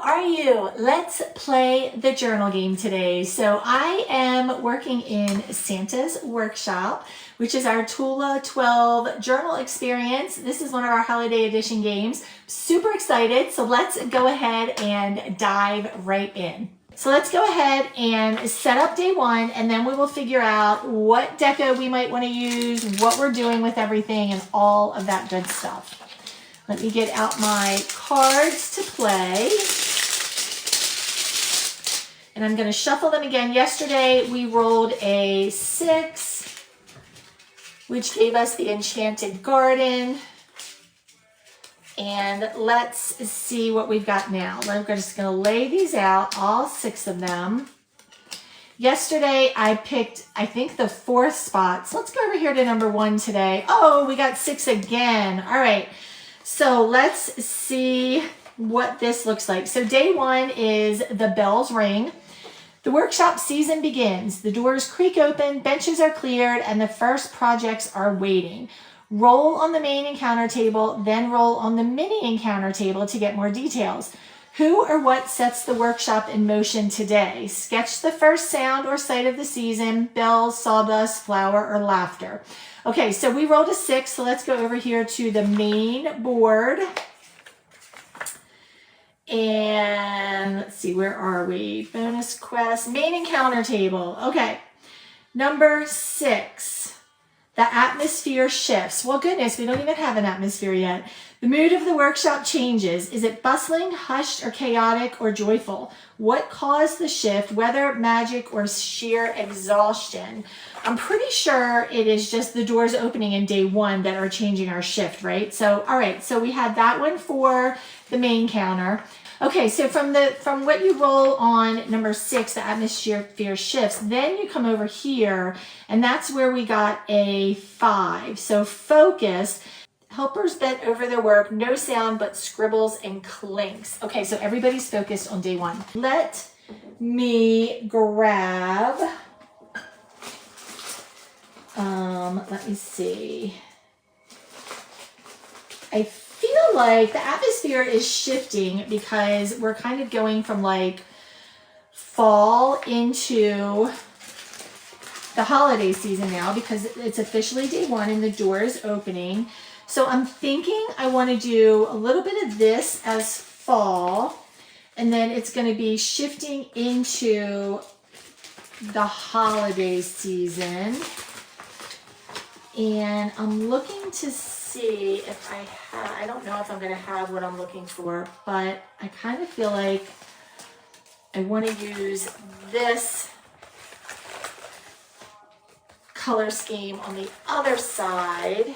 are you? Let's play the journal game today. So I am working in Santa's Workshop, which is our Tula XII journal experience. This is one of our holiday edition games. Super excited. So let's go ahead and dive right in. So let's go ahead and set up day one, and then we will figure out what deco we might want to use, what we're doing with everything, and all of that good stuff. Let me get out my cards to play. And I'm going to shuffle them again. Yesterday we rolled a 6, which gave us the Enchanted Garden. And let's see what we've got now. I'm just going to lay these out, all 6 of them. Yesterday I picked, I think, the 4th spot. So let's go over here to number 1 today. Oh, we got 6 again. All right. So let's see what this looks like. So day 1 is the bells ring. The workshop season begins. The doors creak open, benches are cleared, and the first projects are waiting. Roll on the main encounter table, then roll on the mini encounter table to get more details. Who or what sets the workshop in motion today? Sketch the first sound or sight of the season: bells, sawdust, flower, or laughter. Okay, so we rolled a 6, so let's go over here to the main board. And let's see, where are we? Bonus quest, main encounter table. Okay, number 6, the atmosphere shifts. Well, goodness, we don't even have an atmosphere yet. The mood of the workshop changes. Is it bustling, hushed, or chaotic, or joyful? What caused the shift, whether magic or sheer exhaustion? I'm pretty sure it is just the doors opening in day 1 that are changing our shift, right? So, all right, so we had that one for the main counter. Okay, so from what you roll on number 6, the atmosphere shifts, then you come over here, and that's where we got a 5. So focus. Helpers bent over their work, no sound but scribbles and clinks. Okay, so everybody's focused on day 1. Let me grab, let me see. I feel like the atmosphere is shifting because we're kind of going from like fall into the holiday season now, because it's officially day 1 and the door is opening. So I'm thinking I want to do a little bit of this as fall, and then it's going to be shifting into the holiday season. And I'm looking to see if I don't know if I'm going to have what I'm looking for, but I kind of feel like I want to use this color scheme on the other side.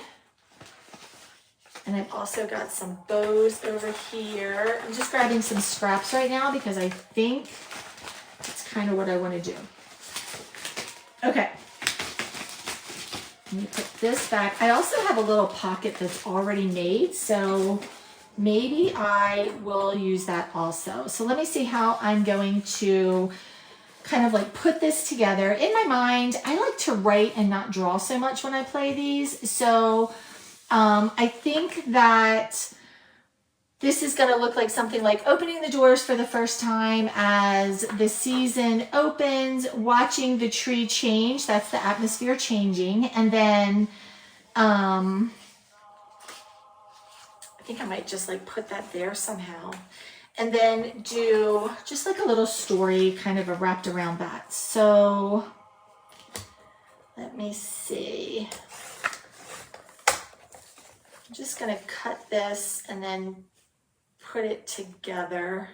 And I've also got some bows over here. I'm just grabbing some scraps right now because I think it's kind of what I want to do. Okay. Let me put this back. I also have a little pocket that's already made, so maybe I will use that also. So let me see how I'm going to kind of like put this together. In my mind, I like to write and not draw so much when I play these. So I think that this is going to look like something like opening the doors for the first time as the season opens, watching the tree change. That's the atmosphere changing. And then I think I might just like put that there somehow. And then do just like a little story kind of wrapped around that. So let me see. I'm just going to cut this and then put it together.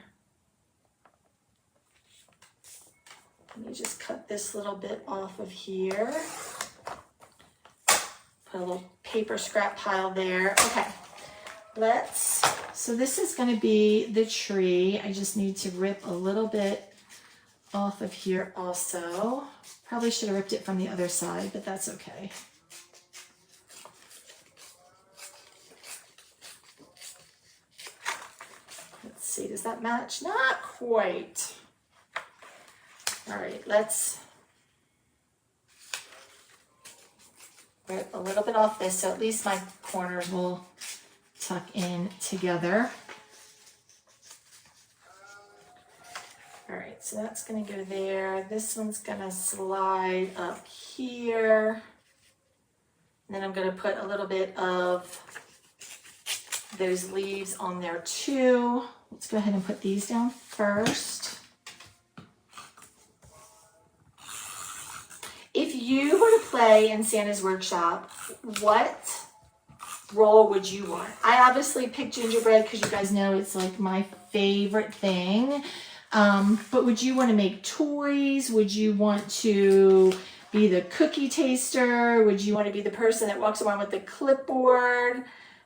Let me just cut this little bit off of here. Put a little paper scrap pile there. Okay, so this is going to be the tree. I just need to rip a little bit off of here also. Probably should have ripped it from the other side, but that's okay. See, does that match? Not quite. All right, let's rip a little bit off this so at least my corners will tuck in together. All right, so that's gonna go there. This one's gonna slide up here. And then I'm gonna put a little bit of those leaves on there too. Let's go ahead and put these down first. If you were to play in Santa's Workshop, what role would you want? I obviously picked gingerbread because you guys know it's like my favorite thing. But would you want to make toys? Would you want to be the cookie taster? Would you want to be the person that walks around with the clipboard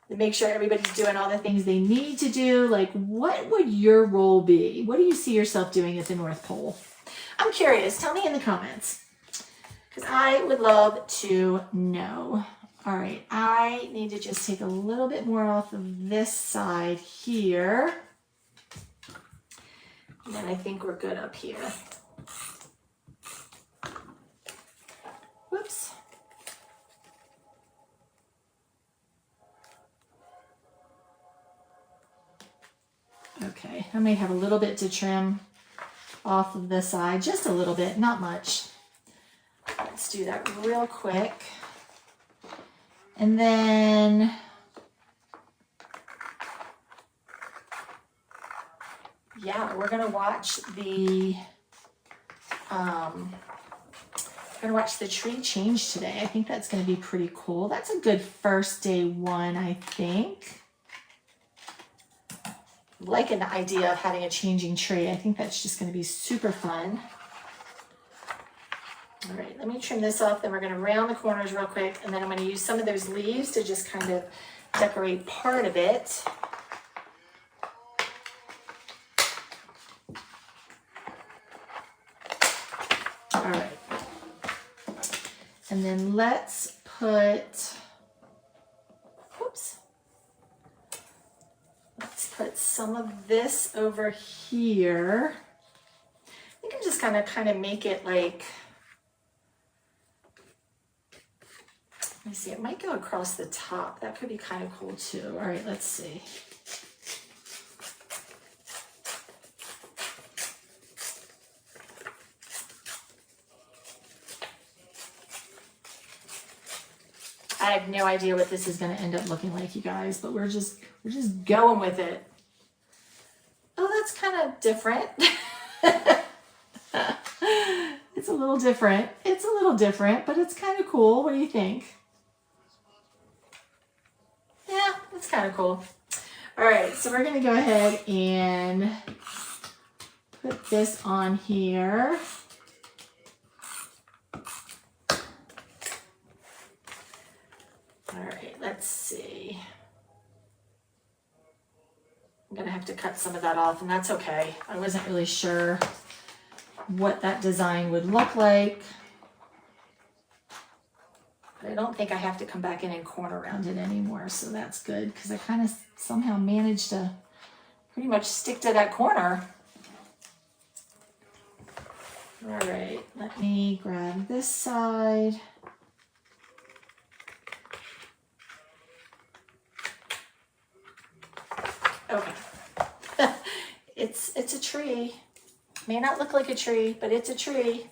to make sure everybody's doing all the things they need to do? Like, what would your role be? What do you see yourself doing at the North Pole? I'm curious. Tell me in the comments, because I would love to know. All right, I need to just take a little bit more off of this side here. And then I think we're good up here. Whoops. Okay, I may have a little bit to trim off of the side, just a little bit, not much. Let's do that real quick. And then yeah, we're gonna watch the tree change today. I think that's gonna be pretty cool. That's a good first day one, I think. Like an idea of having a changing tree. I think that's just gonna be super fun. All right, let me trim this off, then we're gonna round the corners real quick, and then I'm gonna use some of those leaves to just kind of decorate part of it. All right, and then let's put, whoops, let's put some of this over here. I think I'm just gonna kind of make it like, let me see, it might go across the top. That could be kind of cool too. All right, let's see. I have no idea what this is going to end up looking like, you guys, but we're just going with it. Oh, that's kind of different. It's a little different. It's a little different, but it's kind of cool. What do you think? Yeah, it's kind of cool. All right, so we're going to go ahead and put this on here. All right, let's see. I'm gonna have to cut some of that off, and that's okay. I wasn't really sure what that design would look like. But I don't think I have to come back in and corner round it anymore, so that's good, because I kind of somehow managed to pretty much stick to that corner. All right, let me grab this side. Okay, it's a tree. May not look like a tree, but it's a tree.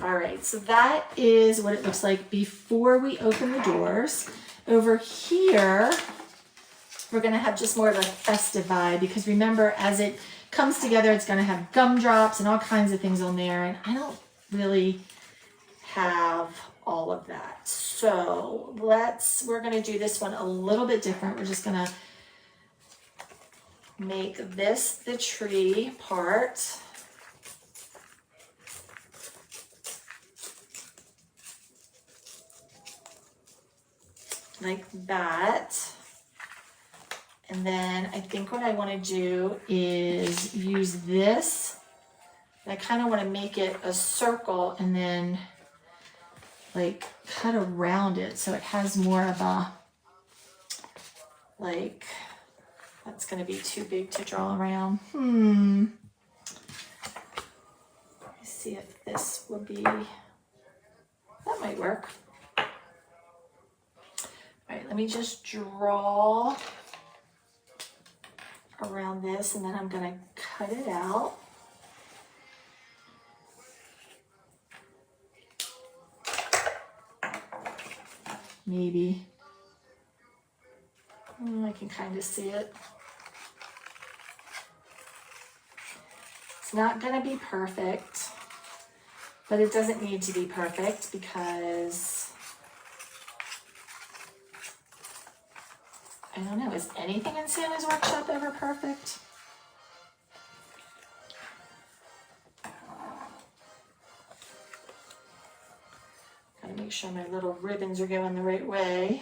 All right, so that is what it looks like before we open the doors. Over here, we're gonna have just more of a festive vibe, because remember, as it comes together, it's gonna have gumdrops and all kinds of things on there, and I don't really have all of that. So we're gonna do this one a little bit different. We're just gonna make this the tree part. Like that. And then I think what I wanna do is use this. I kind of wanna make it a circle and then like cut around it so it has more of a, like, that's gonna be too big to draw around. Let me see if this will be, that might work. All right, let me just draw around this, and then I'm going to cut it out. Maybe. I can kind of see it. It's not going to be perfect, but it doesn't need to be perfect because I don't know, is anything in Santa's workshop ever perfect? Gotta make sure my little ribbons are going the right way.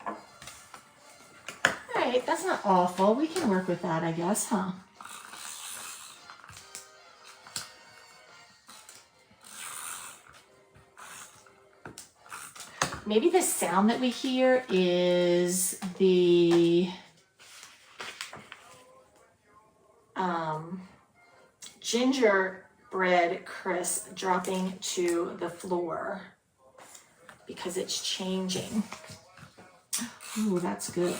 All right, that's not awful. We can work with that, I guess, huh? Maybe the sound that we hear is the gingerbread crisp dropping to the floor because it's changing. Ooh, that's good.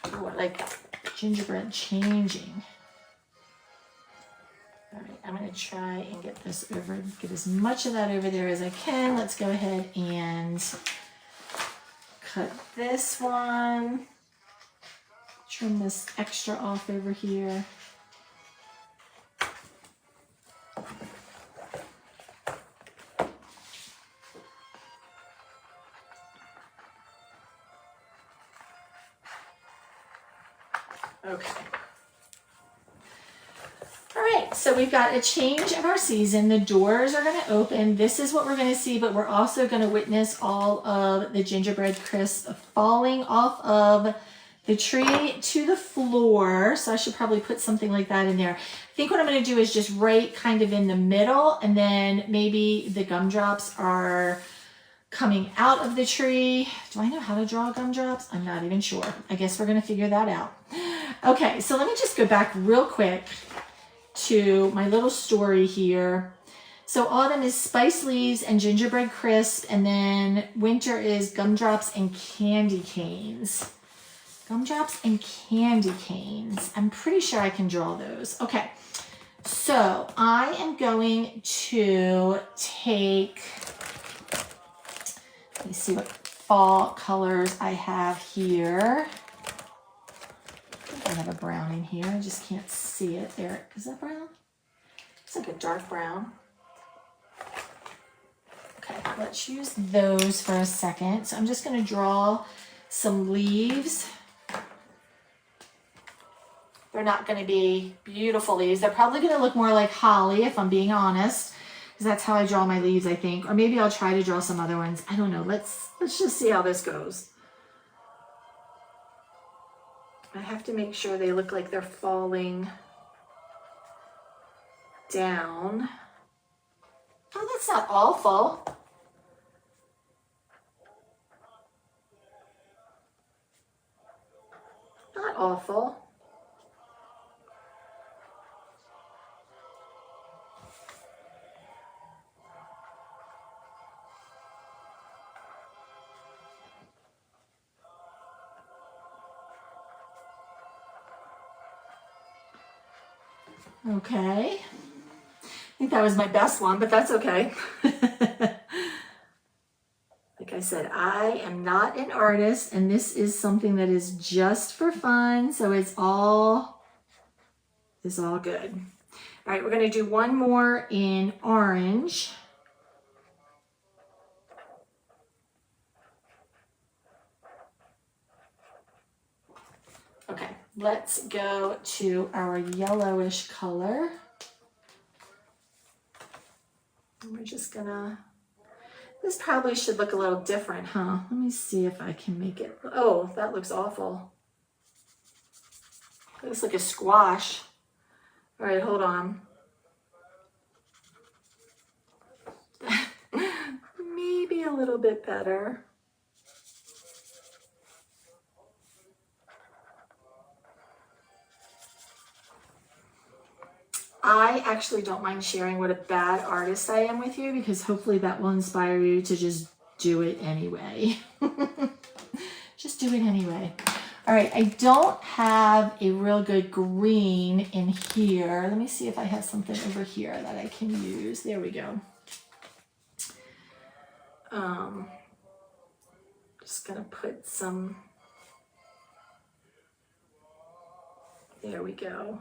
Ooh, I like that. Gingerbread changing. All right, I'm going to try and get this over, get as much of that over there as I can. Let's go ahead and cut this one. Trim this extra off over here. Okay. All right, so we've got a change of our season. The doors are going to open. This is what we're going to see, but we're also going to witness all of the gingerbread crisp falling off of the tree to the floor. So I should probably put something like that in there. I think what I'm going to do is just right kind of in the middle, and then maybe the gumdrops are coming out of the tree. Do I know how to draw gumdrops? I'm not even sure. I guess we're going to figure that out. Okay, so let me just go back real quick to my little story here. So autumn is spice leaves and gingerbread crisp, and then winter is gumdrops and candy canes. Gumdrops and candy canes. I'm pretty sure I can draw those. Okay, so I am going to take, let me see what fall colors I have here. I have a brown in here. I just can't see it. There, is that brown? It's like a dark brown. Okay, let's use those for a second. So I'm just going to draw some leaves. They're not going to be beautiful leaves. They're probably going to look more like holly, if I'm being honest, because that's how I draw my leaves, I think. Or maybe I'll try to draw some other ones. I don't know. Let's just see how this goes. I have to make sure they look like they're falling down. Oh, that's not awful. Not awful. Okay. I think that was my best one, but that's okay. Like I said, I am not an artist, and this is something that is just for fun, so it's all good. All right, we're going to do one more in orange. Okay, let's go to our yellowish color. And we're just gonna, this probably should look a little different, huh? Let me see if I can make it. Oh, that looks awful. It looks like a squash. All right, hold on. Maybe a little bit better. I actually don't mind sharing what a bad artist I am with you, because hopefully that will inspire you to just do it anyway. Just do it anyway. All right, I don't have a real good green in here. Let me see if I have something over here that I can use. There we go. Just gonna put some, there we go.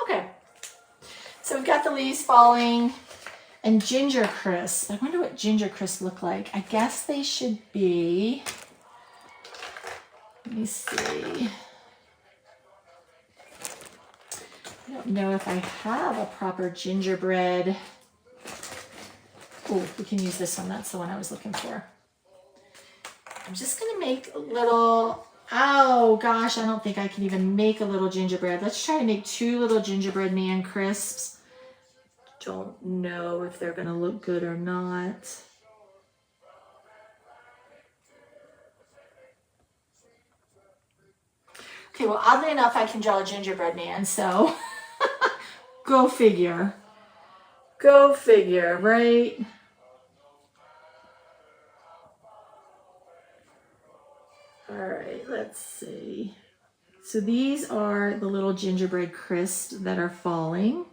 Okay, so we've got the leaves falling and ginger crisp. I wonder what ginger crisp look like. I guess they should be, let me see. I don't know if I have a proper gingerbread. Oh, we can use this one. That's the one I was looking for. I'm just gonna make a little, oh gosh, I don't think I can even make a little gingerbread. Let's try to make 2 little gingerbread man crisps. Don't know if they're gonna look good or not. Okay, well, oddly enough, I can draw a gingerbread man, so go figure. Go figure, right? All right, let's see. So these are the little gingerbread crisps that are falling.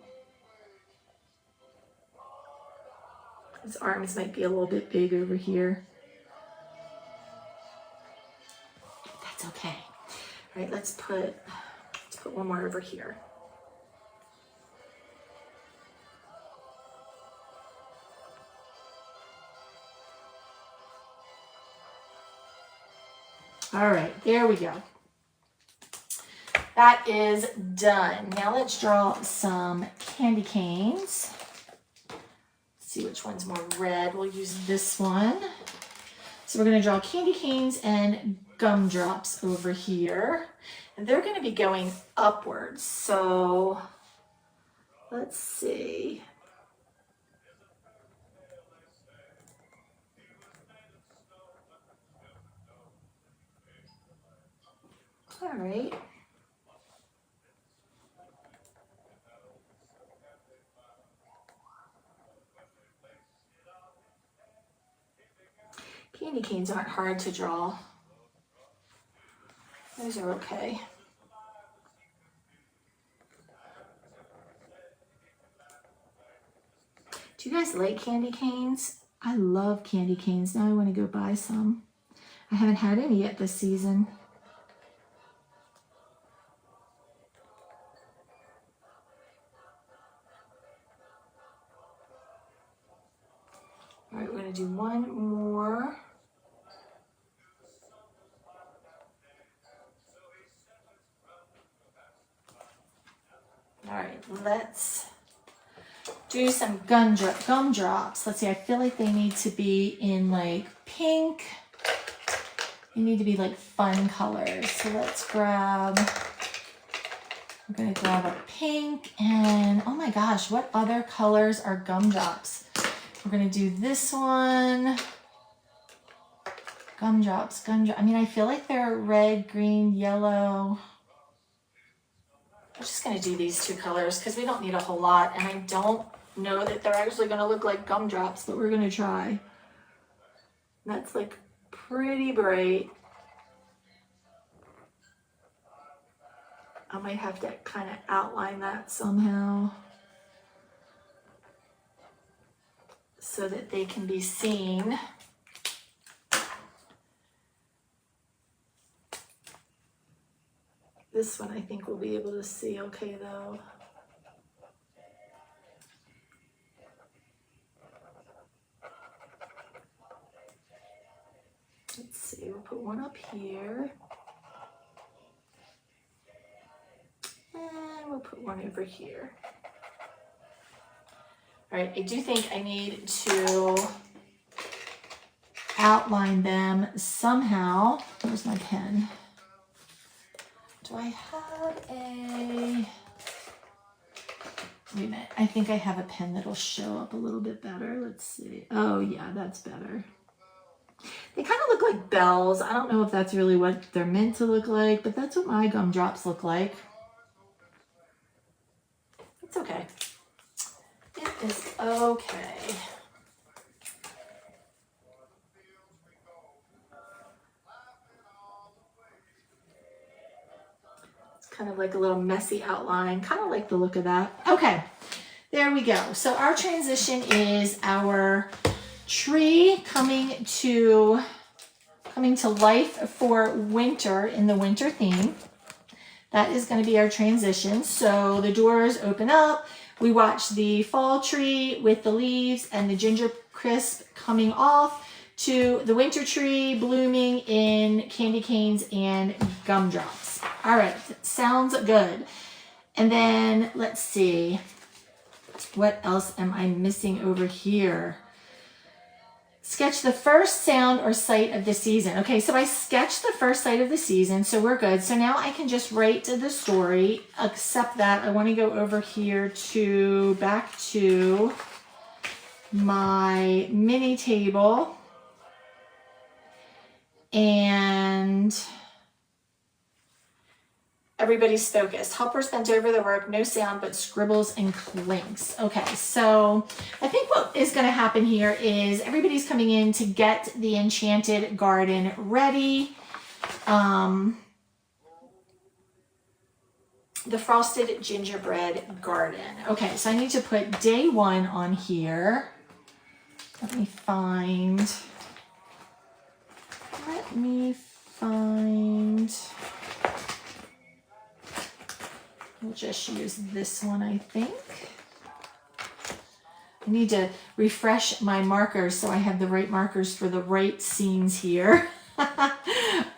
His arms might be a little bit big over here. That's okay. All right, let's put one more over here. All right, there we go. That is done. Now let's draw some candy canes. See which one's more red. We'll use this one. So we're going to draw candy canes and gumdrops over here. And they're going to be going upwards. So let's see. All right. Candy canes aren't hard to draw. Those are okay. Do you guys like candy canes? I love candy canes. Now I want to go buy some. I haven't had any yet this season. All right, we're going to do one more. All right, let's do some gumdrops. Let's see, I feel like they need to be in like pink. They need to be like fun colors. So let's grab, we're gonna grab a pink and oh my gosh, what other colors are gumdrops? We're gonna do this one. Gumdrops. I mean, I feel like they're red, green, yellow. I'm just gonna do these 2 colors because we don't need a whole lot and I don't know that they're actually gonna look like gumdrops, but we're gonna try. That's like pretty bright. I might have to kind of outline that somehow so that they can be seen. This one I think we'll be able to see okay though. Let's see, we'll put one up here. And we'll put one over here. All right, I do think I need to outline them somehow. Where's my pen? Do I have a, wait a minute, I think I have a pen that'll show up a little bit better. Let's see. Oh yeah, that's better. They kind of look like bells. I don't know if that's really what they're meant to look like, but that's what my gumdrops look like. It's okay. It is okay. It's kind of like a little messy outline. Kind of like the look of that. Okay, there we go. So our transition is our tree coming to life for winter in the winter theme. That is going to be our transition. So the doors open up. We watch the fall tree with the leaves and the ginger crisp coming off to the winter tree blooming in candy canes and gumdrops. All right, sounds good. And then let's see, what else am I missing over here? Sketch the first sound or sight of the season. Okay, so I sketched the first sight of the season, so we're good. So now I can just write the story, except that I want to go over here to back to my mini table. And everybody's focused. Helpers bent over the work, no sound but scribbles and clinks. Okay, so I think what is going to happen here is everybody's coming in to get the enchanted garden ready. The frosted gingerbread garden. Okay, so I need to put day 1 on here. Let me find. We'll just use this one, I think. I need to refresh my markers so I have the right markers for the right scenes here. All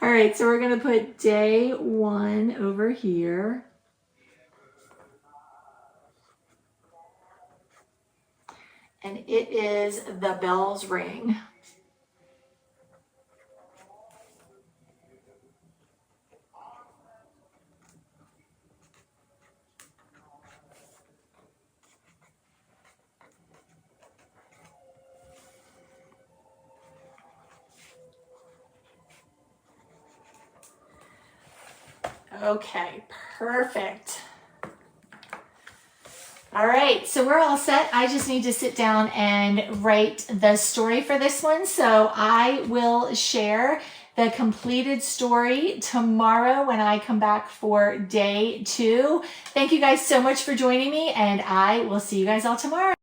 right, so we're going to put day 1 over here. And it is the bells ring. Okay, perfect. All right, so we're all set. I just need to sit down and write the story for this one. So I will share the completed story tomorrow when I come back for day 2. Thank you guys so much for joining me, and I will see you guys all tomorrow.